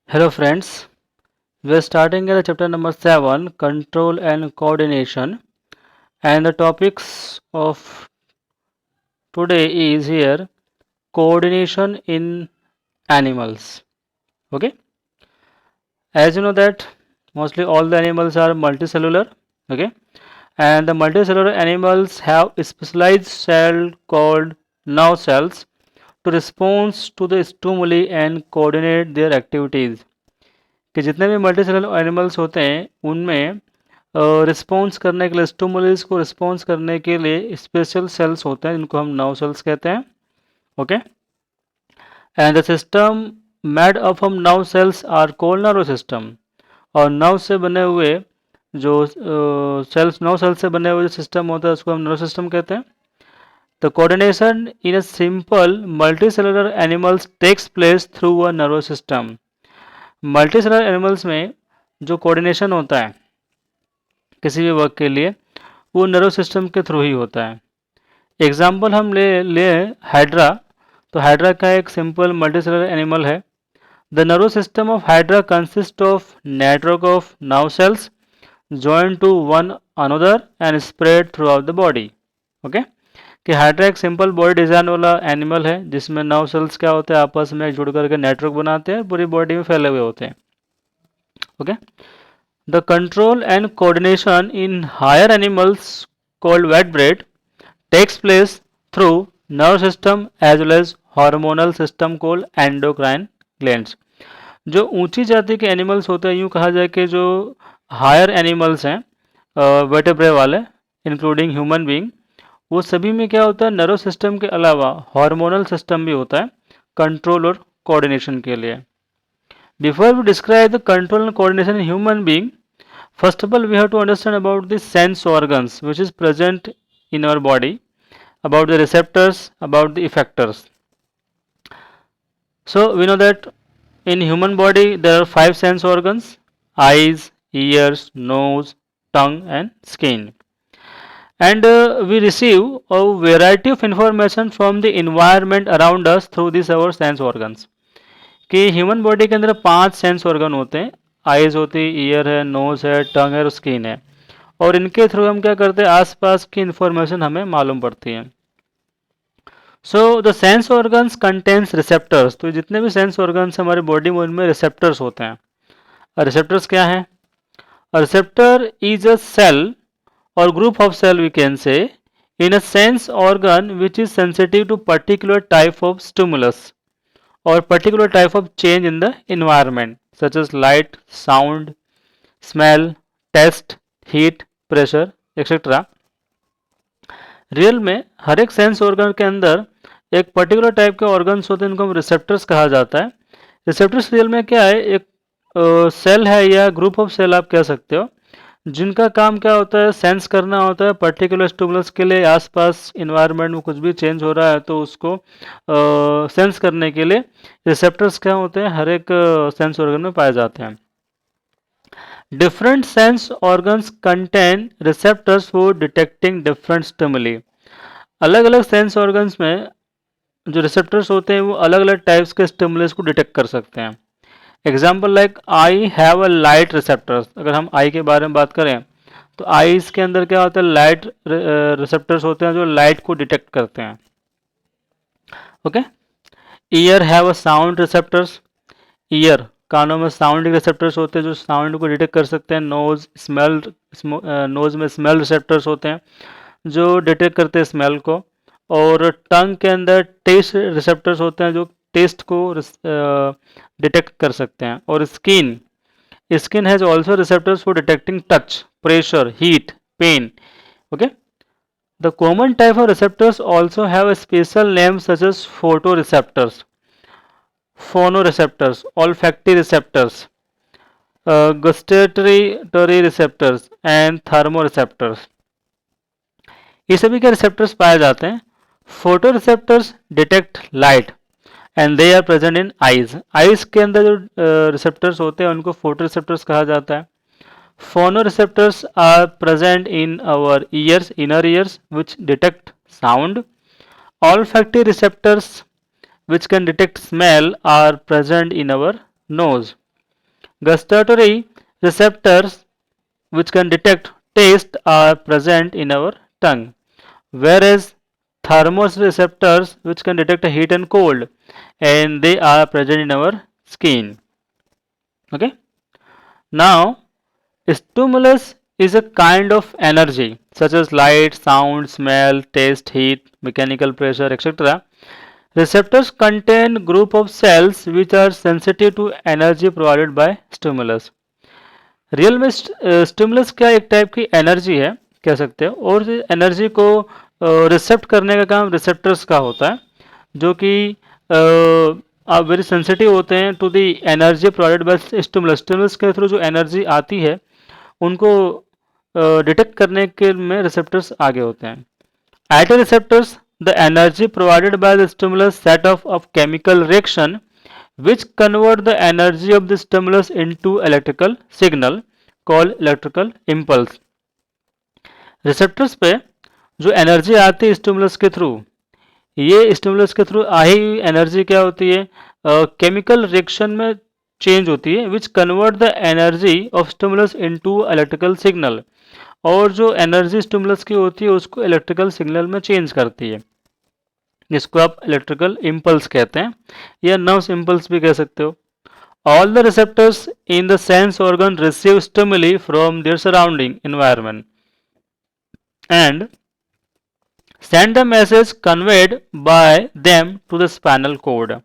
Hello friends, we are starting at chapter number 7 Control and Coordination, and the topics of today is here coordination in animals. Okay, as you know that mostly all the animals are multicellular. Okay, and the multicellular animals have a specialized cell called nerve cells to respond to the stimuli and coordinate their activities. कि जितने भी multi cellular animals होते हैं उनमें response करने के लिए stimulus को रिस्पॉन्स करने के लिए स्पेशल सेल्स होते हैं जिनको हम नर्व सेल्स कहते हैं. Okay, and the system made up from nerve cells are called nerve system. और नर्व से बने हुए जो सेल्स नर्व सेल्स से बने हुए जो सिस्टम होता है उसको हम नर्व सिस्टम कहते हैं. The coordination in a simple multi cellular animals takes place through a nerve system. Multi cellular animals में जो कोऑर्डिनेशन होता है किसी भी वर्क के लिए वो नर्व सिस्टम के थ्रू ही होता है. एग्जाम्पल हम ले हाइड्रा. तो हाइड्रा का एक सिंपल मल्टीसेलुलर एनिमल है. The nerve system of hydra consist of network of nerve cells joint to one another and spread throughout the body. Okay, कि हाइड्रा एक सिंपल बॉडी डिजाइन वाला animal है जिसमें nerve cells क्या होते हैं आपस में जुड़ करके नेटवर्क बनाते हैं, पूरी बॉडी में फैले हुए होते हैं. Okay, the control and coordination in higher animals called vertebrate takes place through nerve system as well as hormonal system called endocrine glands. जो ऊंची जाति के एनिमल्स होते हैं यूँ कहा जाए कि जो हायर एनिमल्स हैं वर्टेब्रे वाले इंक्लूडिंग ह्यूमन बीइंग, वो सभी में क्या होता है नर्व सिस्टम के अलावा हार्मोनल सिस्टम भी होता है कंट्रोल और कोऑर्डिनेशन के लिए. Before we describe the control and coordination in human being, first of all we have to understand about the sense organs which is present in our body, about the receptors, about the effectors. So we know that in human body there are 5 sense organs: eyes, ears, nose, tongue and skin. And we receive a variety of information from the environment around us through these our sense organs. कि human body के अंदर 5 sense organ होते हैं. Eyes होती है, year है, knows है, टंग है और स्किन है. और इनके थ्रू हम क्या करते हैं आसपास की इंफॉर्मेशन हमें मालूम पड़ती है. So the sense organs contains receptors. तो जितने भी सेंस ऑर्गन्स हमारी बॉडी में उनमें रिसेप्टर्स होते हैं. रिसेप्टर्स क्या हैं? रिसेप्टर इज अ सेल और group of cell we can say in a sense organ which is sensitive to particular type of stimulus or particular type of change in the environment such as light, sound, smell, taste, heat, pressure etc. Real में हर एक sense organ के अंदर एक particular type के organs होते हैं जिनको हम रिसेप्टर्स कहा जाता है. रिसेप्टर्स रियल में क्या है, एक सेल है या ग्रुप ऑफ सेल आप कह सकते हो जिनका काम क्या होता है सेंस करना होता है पर्टिकुलर स्टिमुलस के लिए. आसपास इन्वायरमेंट में कुछ भी चेंज हो रहा है तो उसको सेंस करने के लिए रिसेप्टर्स क्या होते हैं हर एक सेंस ऑर्गन में पाए जाते हैं. Different sense organs contain receptors for detecting different stimuli. अलग अलग सेंस ऑर्गन्स में जो रिसेप्टर्स होते हैं वो अलग अलग टाइप्स के स्टिमुलस को डिटेक्ट कर सकते हैं. Example like I have a light receptors. अगर हम आई के बारे में बात करें तो आईज के अंदर क्या होता है लाइट रिसेप्टर्स होते हैं जो लाइट को डिटेक्ट करते हैं. Okay, year have a sound receptors. Year कानों में साउंड रिसेप्टर्स होते हैं जो साउंड को डिटेक्ट कर सकते हैं. नोज स्मेल नोज में स्मेल रिसेप्टर्स होते हैं जो डिटेक्ट करते हैं स्मेल को. और टंग के अंदर टेस्ट रिसेप्टर्स होते हैं जो टेस्ट को डिटेक्ट कर सकते हैं. और skin skin has also receptors for detecting touch, pressure, heat, pain. Okay, the common type of receptors also have a special name such as photo receptors, phonoreceptors, olfactory receptors, gustatory receptors and thermoreceptors. ये सभी के receptors पाए जाते हैं. Photo receptors detect light and they are present in eyes. Eyes के अंदर जो receptors होते हैं उनको फोटो रिसेप्टर्स कहा जाता है. Phono receptors are present in our ears, inner ears which detect sound. Olfactory receptors which can detect smell are present in our nose. Gustatory receptors which can detect taste are present in our tongue, whereas thermoreceptors which can detect heat and cold, and they are present in our skin. Okay. Now, stimulus is a kind of energy such as light, sound, smell, taste, heat, mechanical pressure, etc. Receptors contain group of cells which are sensitive to energy provided by stimulus. Real में stimulus क्या एक type की energy है कह सकते हो, और energy को रिसेप्ट करने का काम रिसेप्टर्स का होता है, जो कि आप वेरी सेंसिटिव होते हैं to the energy provided by stimulus. Stimulus के थ्रू जो एनर्जी आती है उनको डिटेक्ट करने के में रिसेप्टर्स आगे होते हैं. At receptors, the energy provided by the stimulus set off of chemical reaction which convert the energy of the stimulus into electrical signal called electrical impulse. Receptors पे जो एनर्जी आती है स्टिमुलस के थ्रू, ये stimulus के through आई हुई energy क्या होती है, केमिकल रिएक्शन में चेंज होती है which convert the energy of stimulus into electrical signal, और जो एनर्जी स्टिमुलस की होती है उसको इलेक्ट्रिकल सिग्नल में चेंज करती है, जिसको आप इलेक्ट्रिकल इम्पल्स कहते हैं या नर्व्स इम्पल्स भी कह सकते हो. All the receptors in the sense organ receive stimuli from their surrounding environment and send the message conveyed by them to the spinal cord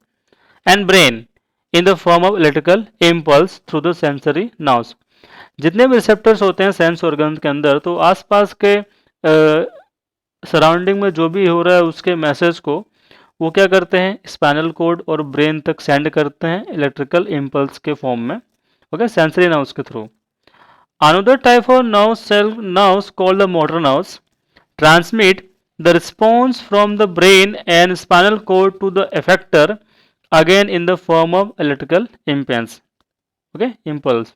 and brain in the form of electrical impulse through the sensory nerves. जितने भी receptors होते हैं sense organ के अंदर, तो आसपास के surrounding में जो भी हो रहा है उसके मैसेज को वो क्या करते हैं, स्पाइनल कोड और ब्रेन तक सेंड करते हैं इलेक्ट्रिकल इम्पल्स के फॉर्म में. ओके, सेंसरी नर्व्स के through. Another type of nerves called the motor nerves transmit the response from the brain and spinal cord to the effector again in the form of electrical impulse. Okay, impulse.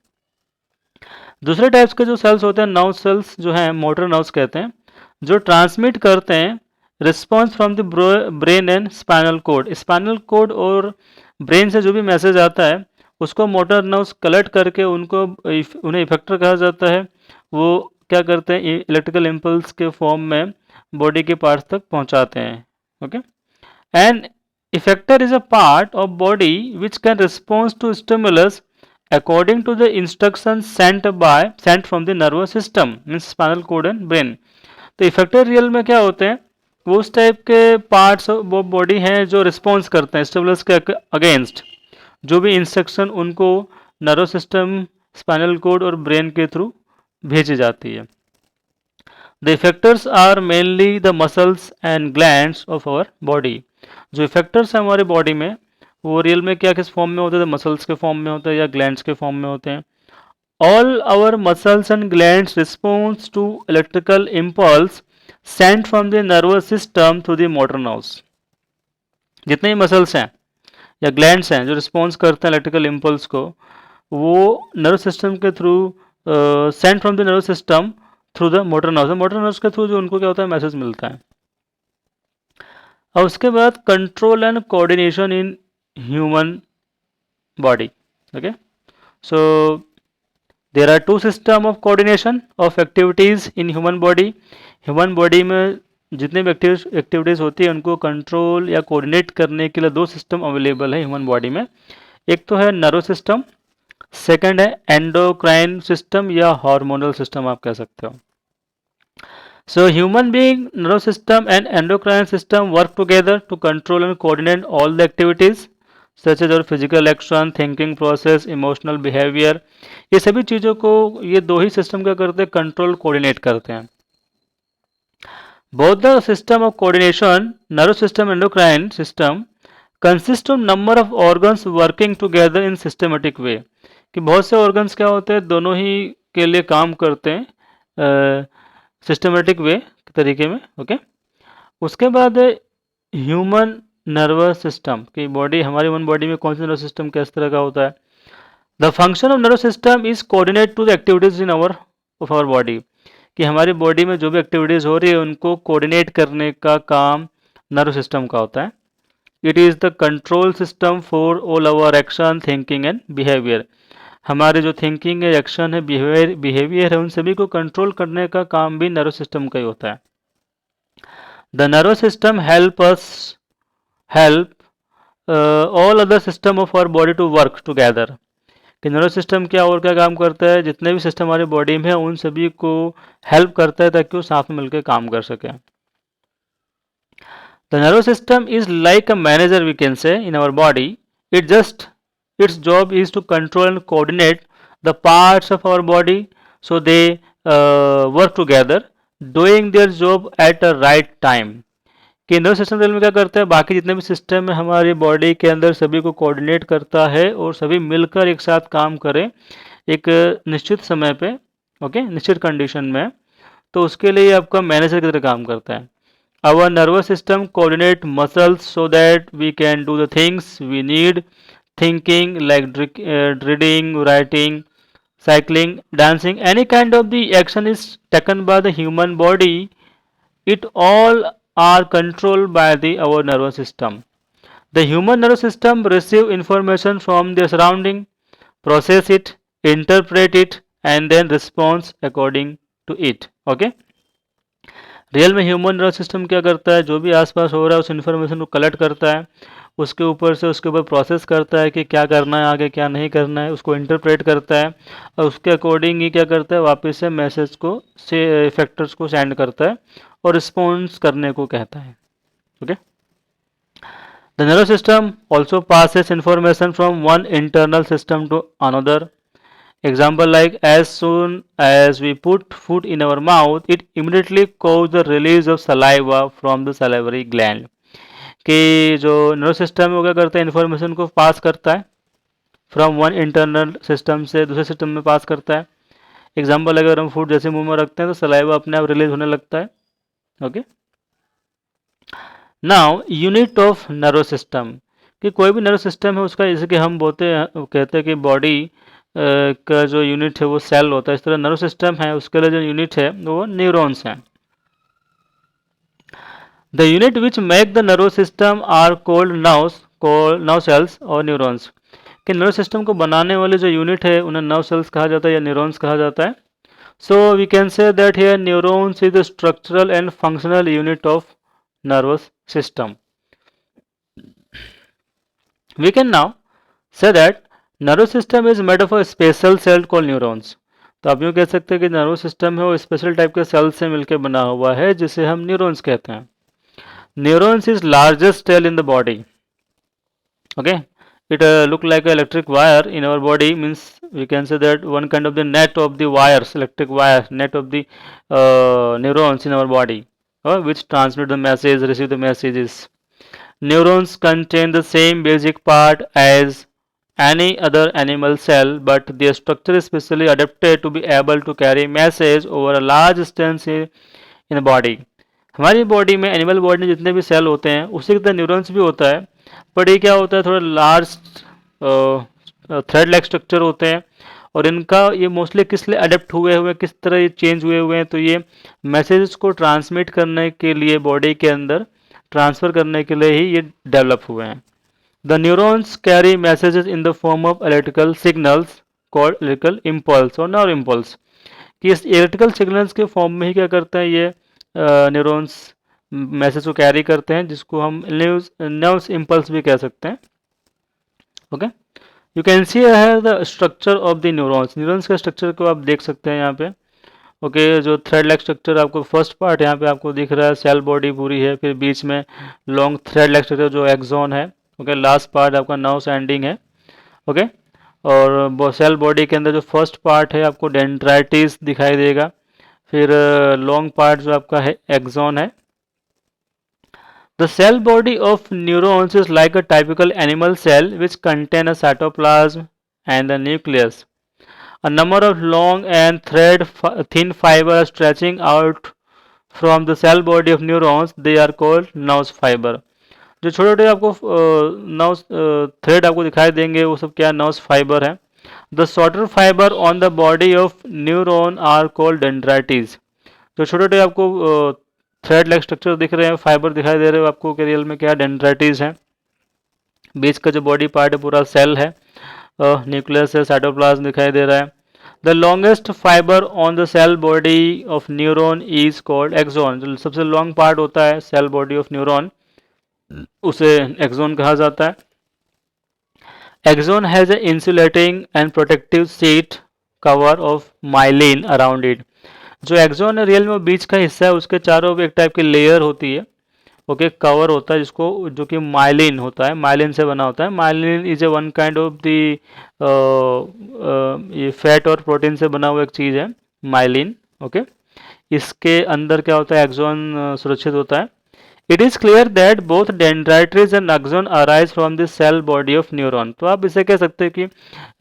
दूसरे types के जो sales होते हैं nerve cells जो हैं motor nerves कहते हैं, जो ट्रांसमिट करते हैं response from the brain and spinal code. Spinal cord और ब्रेन से जो भी मैसेज आता है उसको मोटर नर्व्स कलेक्ट करके उन्हें इफेक्टर कहा जाता है. वो क्या करते हैं, इलेक्ट्रिकल इम्पल्स के फॉर्म में बॉडी के पार्ट्स तक पहुंचाते हैं. Okay, and effector is a part of body which can response to stimulus according to the instructions sent from the nervous system means spinal cord and brain. तो effector real में क्या होते हैं, वो उस टाइप के पार्ट्स वो body हैं जो रिस्पॉन्स करते हैं स्टिमुलस के अगेंस्ट, जो भी इंस्ट्रक्शन उनको नर्वस सिस्टम स्पाइनल कोड और ब्रेन के थ्रू भेजी जाती है. The effectors are mainly the muscles and glands of our body. जो इफेक्टर्स हैं हमारी बॉडी में वो रियल में क्या किस फॉर्म में होते हैं, मसल्स के फॉर्म में होते हैं या ग्लैंड्स के फॉर्म में होते हैं. All our muscles and glands response to electrical impulse sent from the nervous system through the motor nerves. जितने ही मसल्स हैं या ग्लैंड्स हैं जो रिस्पॉन्स करते हैं इलेक्ट्रिकल इम्पल्स को, वो नर्वस सिस्टम के through Saint from the nervous system through the motor nerves. Motor nerves के थ्रू जो उनको क्या होता है मैसेज मिलता है. और उसके बाद control and coordination in human body. Okay, so there are two system of coordination of activities in human body. human body में जितने भी एक्टिविटीज होती है उनको कंट्रोल या कोऑर्डिनेट करने के लिए दो सिस्टम अवेलेबल है ह्यूमन बॉडी में. एक तो है नर्व सिस्टम, सेकंड है एंडोक्राइन सिस्टम या हार्मोनल सिस्टम आप कह सकते हो. So human being nervous system and endocrine system work together to control and coordinate all the activities such as our physical action, thinking process, emotional behavior. ये सभी चीज़ों को ये दो ही सिस्टम क्या करते हैं, कंट्रोल कोऑर्डिनेट करते हैं. Both the system of coordination, nervous system, endocrine system, consist of number of organs working together in systematic way. कि बहुत से organs क्या होते हैं दोनों ही के लिए काम करते हैं सिस्टमेटिक वे तरीके में. ओके, उसके बाद ह्यूमन नर्वस सिस्टम की बॉडी, हमारी ह्यूमन बॉडी में कौन सा नर्वस सिस्टम किस तरह का होता है. The function of nervous system is coordinate to the activities in our body. कि हमारी बॉडी में जो भी एक्टिविटीज हो रही है उनको कोऑर्डिनेट करने का काम नर्वस सिस्टम का होता है. It is the control system for all our action, thinking and behaviour. हमारे जो थिंकिंग है, एक्शन है, बिहेवियर है, उन सभी को कंट्रोल करने का काम भी नर्वस सिस्टम का ही होता है। The nervous system help all other system of our body to work together. कि नर्वस सिस्टम क्या और क्या काम करता है, जितने भी सिस्टम हमारे बॉडी में है उन सभी को हेल्प करता है ताकि वो साथ में मिलकर काम कर सके। The nervous system is like a manager we can say in our body. It just its job is to control and coordinate the parts of our body so they work together doing their job at a right time। कि nervous system में क्या करता है, बाकी जितने भी system है हमारी बॉडी के अंदर सभी को कोऑर्डिनेट करता है और सभी मिलकर एक साथ काम करें एक निश्चित समय पे, ओके, निश्चित कंडीशन में। तो उसके लिए आपका मैनेजर की तरह काम करता है। Our nervous system coordinate muscles so that we can do the things we need, thinking like reading, writing, cycling, dancing, any kind of the action is taken by the human body, it all are controlled by our nervous system. The human nervous system receive information from their surrounding, process it, interpret it and then responds according to it। okay, real में human nervous system क्या करता है, जो भी आसपास हो रहा है उस इन्फॉर्मेशन को कलेक्ट करता है, उसके ऊपर से उसके ऊपर प्रोसेस करता है कि क्या करना है आगे क्या नहीं करना है, उसको इंटरप्रेट करता है और उसके अकॉर्डिंग ही क्या करता है वापस से मैसेज को से फैक्टर्स को सेंड करता है और रिस्पॉन्स करने को कहता है। Okay, the nervous system also passes information from one internal system to another. Example like as soon as we put food in our mouth, it immediately causes the release of saliva from the salivary gland। कि जो nervous system है वो क्या करता है, information को pass करता है फ्रॉम वन इंटरनल सिस्टम से दूसरे सिस्टम में पास करता है। एग्जाम्पल अगर हम फूड जैसे मुंह में रखते हैं तो सलाइवा अपने आप रिलीज होने लगता है। Okay, now unit of nervous system, कि कोई भी नर्वस सिस्टम है उसका जैसे कि हम कहते हैं कि बॉडी का जो यूनिट है वो सेल होता है, इस तरह नर्वस सिस्टम है उसके लिए जो यूनिट है वो न्यूरॉन्स हैं। The unit which make the nervous system are called nerve cells और neurons। कि नर्व सिस्टम को बनाने वाले जो यूनिट है उन्हें नर्व सेल्स कहा जाता है या न्यूरॉन्स कहा जाता है। So we can say that here neurons is the structural and functional unit of nervous system. We can now say that nervous system is made of a special cell called neurons. तो आप यूँ कह सकते हैं कि nervous system है वो special type के सेल से मिलकर बना हुआ है जिसे हम न्यूरॉन्स कहते हैं। Neurons is largest cell in the body. Okay, it look like an electric wire in our body, means we can say that one kind of the net of the wires, electric wire net of the neurons in our body, which transmit the message, receive the messages. Neurons contain the same basic part as any other animal cell, but their structure is specially adapted to be able to carry message over a large distance in the body। हमारी body में animal body में जितने भी cell होते हैं उसी की तरह न्यूरॉन्स भी होता है, बट ये क्या होता है थोड़ा लार्ज थ्रेड लाइक स्ट्रक्चर होते हैं और इनका ये मोस्टली किस लिए अडेप्ट हुए हुए किस तरह ये चेंज हुए हुए हैं, तो ये मैसेजेस को ट्रांसमिट करने के लिए बॉडी के अंदर ट्रांसफ़र करने के लिए ही ये डेवलप हुए हैं। The neurons carry messages in the form of electrical signals called electrical impulse और नर्व इम्पल्स। कि इस इलेक्ट्रिकल सिग्नल्स के फॉर्म में ही क्या करता है ये न्यूरॉन्स मैसेज को कैरी करते हैं जिसको हम नर्व्स इम्पल्स भी कह सकते हैं। ओके, यू कैन सी है the structure of the neurons. Neurons का स्ट्रक्चर को आप देख सकते हैं यहाँ पे। ओके, जो थ्रेड लाइक स्ट्रक्चर आपको फर्स्ट पार्ट यहाँ पे आपको दिख रहा है, सेल बॉडी पूरी है, फिर बीच में लॉन्ग थ्रेड लाइक स्ट्रक्चर जो एक्सॉन है। ओके, लास्ट पार्ट आपका नर्व्स एंडिंग है। ओके, और सेल बॉडी के अंदर जो फर्स्ट पार्ट है आपको डेंड्राइटिस दिखाई देगा, फिर लॉन्ग पार्ट जो आपका है एक्सॉन है। The cell body of neurons is like a typical animal cell which contain a cytoplasm and a nucleus. A number of long and thin fibers stretching out from the cell body of neurons, they are called nerve fiber। जो छोटे छोटे आपको nerve thread आपको दिखाई देंगे वो सब क्या नर्व फाइबर है। The shorter fibre on the body of neuron are called dendrites. जो छोटे छोटे आपको थ्रेड लाइक स्ट्रक्चर दिख रहे हैं, फाइबर दिखाई दे रहे हो आपको कि रियल में क्या डेंड्राइटिस है। बीच का जो बॉडी पार्ट है पूरा सेल है, न्यूक्लियस है, साइटोप्लाज्म दिखाई दे रहा है। The longest fibre on the cell body of neuron is called axon. जो सबसे लॉन्ग पार्ट होता है सेल बॉडी ऑफ न्यूरॉन, उसे एक्सॉन कहा जाता है। Axon has an insulating and protective sheet cover of myelin around it. जो axon है रियल में वो बीच का हिस्सा है, उसके चारों एक टाइप की लेयर होती है, ओके, कवर होता है जिसको, जो कि माइलिन होता है, माइलिन से बना होता है। Myelin is a one kind of the ये फैट और प्रोटीन से बना हुआ एक चीज़ है माइलिन, ओके। इसके अंदर क्या होता है, एक्सोन सुरक्षित होता है। It is clear that both dendrites and axon arise from the cell body of neuron. तो आप इसे कह सकते हैं कि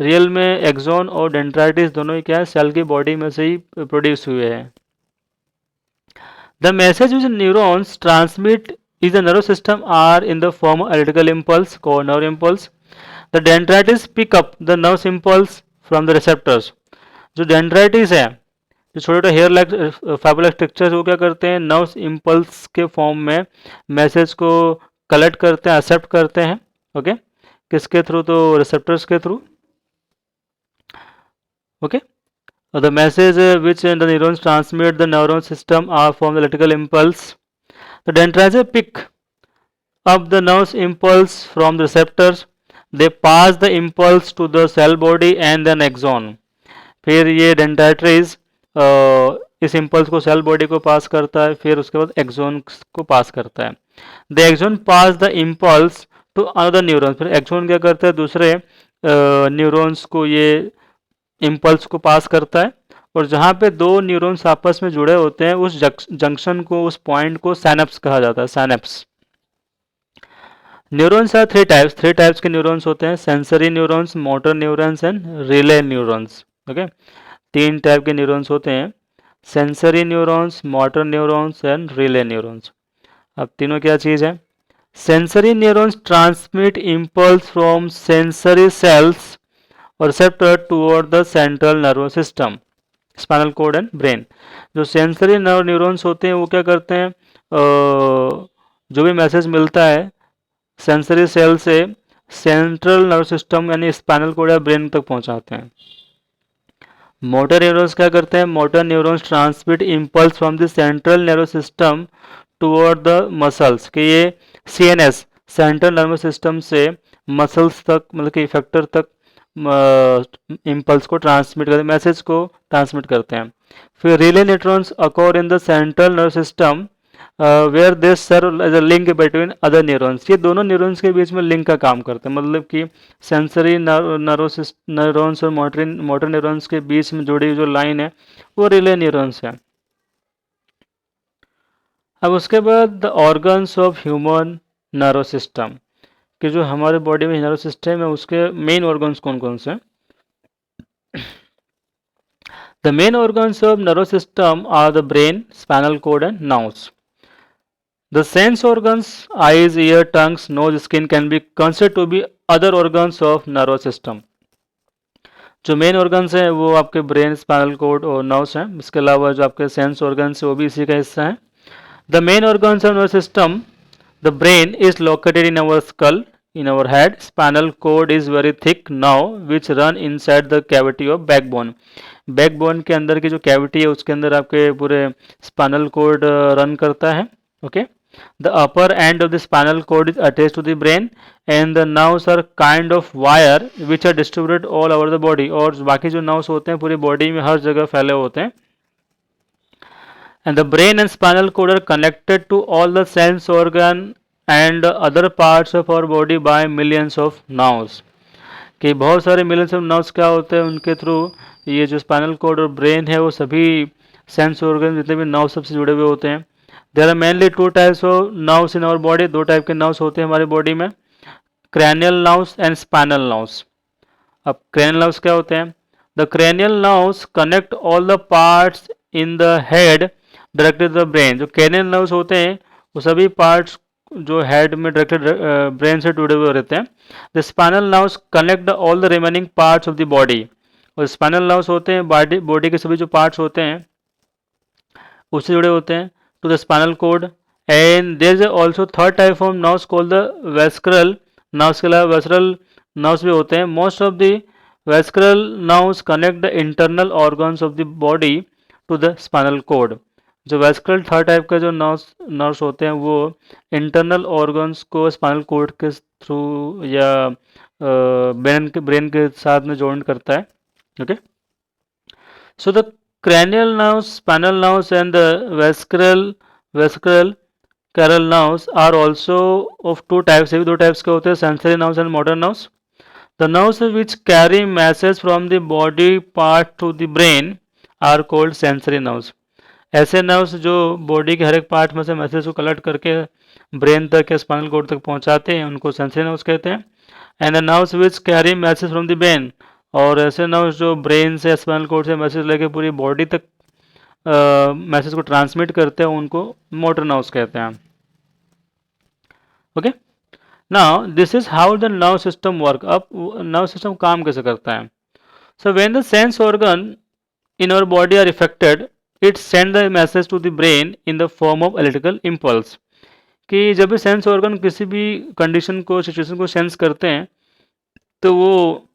रियल में एक्सोन और डेंड्राइटिस दोनों ही क्या है, सेल की बॉडी में से ही प्रोड्यूस हुए हैं। The message which neurons transmit is the nervous system are in the form of electrical impulse called nerve impulse. The dendrites pick up the nerve impulse from the receptors. जो dendrites है, जो छोटे छोटे hair like fibre like structures, वो क्या करते हैं, nerves impulse के फॉर्म में मैसेज को कलेक्ट करते हैं, एक्सेप्ट करते हैं, ओके। किसके थ्रू, तो रिसेप्टर्स के through, okay. The message which the neurons transmit the neuron system are from the electrical impulse. The dendrites pick up the nerve impulse from the receptors. They pass the impulse to the cell body and then axon. फिर ये dendrites इस impulse को cell body को pass करता है, फिर उसके बाद एक्सोन को पास करता है। The axon pass the impulse to another neuron. फिर एक्सोन क्या करता है, दूसरे न्यूरॉन्स को ये इम्पल्स को पास करता है, और जहाँ पे दो न्यूरॉन्स आपस में जुड़े होते हैं उस जंक्शन को, उस पॉइंट को सैनप्स कहा जाता है, synapse. Neurons are three types के न्यूरॉन्स होते हैं, sensory neurons, motor neurons and relay neurons, okay. तीन टाइप के न्यूरॉन्स होते हैं, sensory neurons, motor neurons and relay neurons. अब तीनों क्या चीज़ है, sensory neurons transmit impulse from sensory cells और receptor toward the central nervous system, spinal cord and brain. जो सेंसरी न्यूरॉन्स होते हैं वो क्या करते हैं, जो भी मैसेज मिलता है सेंसरी सेल से सेंट्रल नर्वस सिस्टम यानी स्पाइनल कॉर्ड या ब्रेन तक पहुंचाते हैं। मोटर न्यूरॉन्स क्या करते हैं, motor neurons transmit impulse from the central nervous system toward the muscles, कि ये सीएनएस सेंट्रल नर्वस सिस्टम से मसल्स तक, मतलब कि इफेक्टर तक इम्पल्स को ट्रांसमिट करते, मैसेज को ट्रांसमिट करते हैं। फिर relay neurons occur in the central nervous system where they serve as a link between other neurons. ये दोनों न्यूरॉन्स के बीच में लिंक का काम करते हैं, मतलब कि सेंसरी न्यूरॉन्स और मोटर न्यूरॉन्स के बीच में जुड़ी जो लाइन है वो रिले न्यूरॉन्स है। अब उसके बाद the organs of human nervous system, कि जो हमारे बॉडी में नर्वस सिस्टम है उसके मेन ऑर्गन्स कौन कौन से हैं। The main organs of nervous system are the brain, spinal cord and nerves. The sense organs, eyes, ear, tongues, nose, skin can be considered to be other organs of nervous system. जो main organs हैं वो आपके brain, spinal cord और nerves हैं। इसके अलावा जो आपके सेंस ऑर्गन्स हैं वो भी इसी का हिस्सा हैं। The main organs of nervous system, the brain is located in our skull, in our head. Spinal cord is very thick now which run inside the cavity of backbone. Backbone के अंदर की जो कैविटी है उसके अंदर आपके पूरे spinal cord run करता है, okay. The upper end of the spinal cord is attached to the brain and the nerves are kind of wire which are distributed all over the body. और बाकी जो nerves होते हैं पूरी body में हर जगह फैले होते हैं। And the brain and spinal cord are connected to all the sense organ and other parts of our body by millions of nerves. कि बहुत सारे millions of nerves क्या होते हैं, उनके थ्रू ये जो स्पाइनल कोड और ब्रेन है वो सभी सेंस ऑर्गन जितने भी नर्व सबसे जुड़े हुए होते हैं। There are mainly two types of nerves in our body, दो टाइप के नर्व्स होते हैं हमारी बॉडी में, cranial nerves and spinal nerves. अब क्रैनियल नर्व्स क्या होते हैं, the cranial nerves connect all the parts in the head directed the brain. जो क्रैनियल नर्व्स होते हैं वो सभी पार्ट्स जो हेड में डायरेक्टेड ब्रेन से जुड़े हुए रहते हैं। The spinal nerves connect all the remaining parts of the body. और स्पाइनल नर्व्स होते हैं बॉडी के सभी जो पार्ट्स होते हैं उससे जुड़े होते हैं to the spinal cord. And there is also third type of nerves called the vascular nerves. के अलावा वेस्क्रल नर्व्स भी होते हैं। Most of the Vascular nerves connect the internal organs of the body to the spinal cord. जो vascular third type का जो nerves होते हैं वो इंटरनल ऑर्गन्स को स्पाइनल कोड के थ्रू या ब्रेन के साथ में जॉइंट करता है. Okay, so the cranial nerves, spinal nerves and the vascular carol nerves are also of two types. ये भी दो टाइप्स के होते हैं, sensory nerves and motor nerves. The nerves which carry messages from the body part to the brain are called sensory nerves. ऐसे nerves जो body के हर एक पार्ट में से मैसेज को कलेक्ट करके ब्रेन तक या स्पाइनल कोड तक पहुंचाते हैं उनको सेंसरी नर्व्स कहते हैं. And the nerves which carry message from the brain, और ऐसे नर्व्स जो ब्रेन से स्पाइनल कोड से मैसेज लेके पूरी बॉडी तक मैसेज को ट्रांसमिट करते हैं उनको मोटर नर्व्स कहते हैं. Okay, now this is how the nerve system work. अब नर्व सिस्टम काम कैसे करता है. So when the sense organ in our body are affected, it send the message to the brain in the form of electrical impulse. कि जब भी sense organ किसी भी कंडीशन को, सिचुएशन को सेंस करते हैं तो वो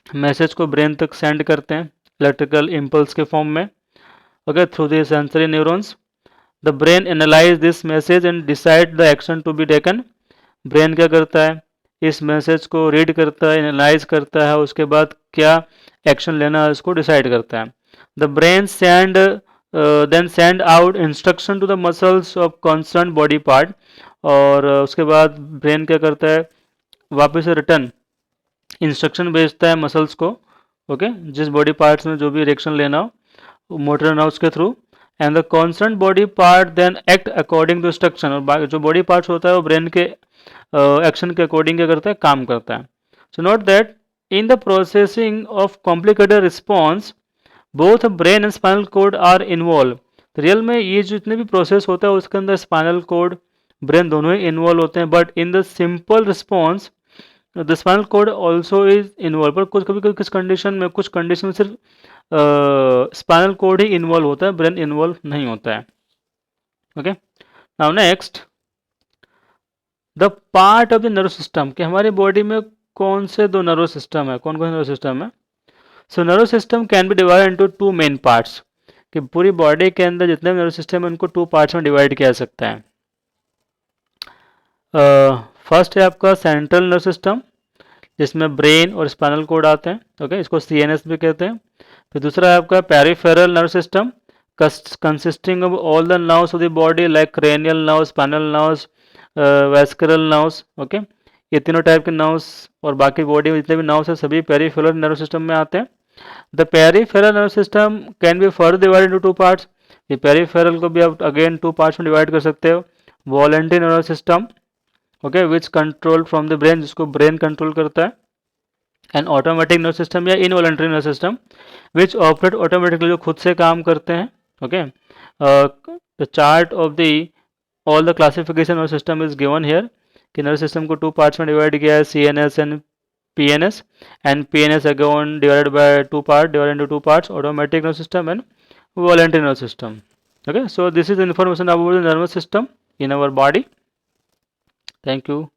मैसेज को ब्रेन तक सेंड करते हैं इलेक्ट्रिकल इम्पल्स के फॉर्म में. Okay, through the sensory neurons. The brain analyse this message and decide the action to be taken. Brain क्या करता है, इस मैसेज को रीड करता है, एनालाइज करता है, उसके बाद क्या एक्शन लेना है उसको डिसाइड करता है. The brain then send out instruction to the muscles of concern body part. और उसके बाद ब्रेन क्या करता है, वापस से रिटर्न इंस्ट्रक्शन भेजता है मसल्स को. ओके, जिस बॉडी पार्ट्स में जो भी रिएक्शन लेना हो मोटर नर्व्स के through. And the concern body part then act according to instruction. और जो बॉडी पार्ट्स होता है वो ब्रेन के एक्शन के अकॉर्डिंग क्या करता है, काम करता है. So note that in the processing of complicated response both brain and spinal cord are involved. तो रियल में ये जितने भी प्रोसेस होता है उसके अंदर स्पाइनल कोड ब्रेन दोनों ही इन्वॉल्व होते हैं. But in the simple response the spinal code also is involve. पर कुछ कभी कभी किस कंडीशन में, कुछ कंडीशन में सिर्फ स्पाइनल कोड ही इन्वॉल्व होता है, ब्रेन इन्वॉल्व नहीं होता है. Okay, now next the part of the nerve system. कि हमारी बॉडी में कौन से दो नर्व सिस्टम है, कौन कौन से नर्व सिस्टम है. So nerve system can be divide into two main parts. कि पूरी बॉडी के अंदर जितने भी नर्व सिस्टम है उनको टू पार्ट्स में डिवाइड किया जा सकता है. फर्स्ट है आपका सेंट्रल नर्व सिस्टम जिसमें ब्रेन और स्पाइनल कोड आते हैं. ओके, इसको सीएनएस भी कहते हैं. फिर दूसरा है आपका peripheral nerve system consisting of all the nerves of the body like cranial nerve, spinal nerves, vascular nerves. Okay, ये तीनों टाइप के नर्व्स और बाकी बॉडी में जितने भी नर्व्स हैं सभी पेरिफेरल नर्व सिस्टम में आते हैं. The peripheral nerve system can be further divide into two parts. ये पेरिफेरल को भी आप अगेन टू पार्ट्स में डिवाइड कर सकते हो. Voluntary nerve system, okay, which control from the brain, जिसको ब्रेन कंट्रोल करता है. एंड ऑटोमेटिक नर्व सिस्टम या involuntary nerve system which operate automatically, जो खुद से काम करते हैं. Okay, the chart of the all the classification of system is given here. कि नर्व सिस्टम को टू पार्ट्स में डिवाइड किया है, CNS and PNS. And PNS again divided by two part, divided into two parts, automatic nerve system and voluntary nerve system. Okay, so this is the information about the nervous system in our body. Thank you.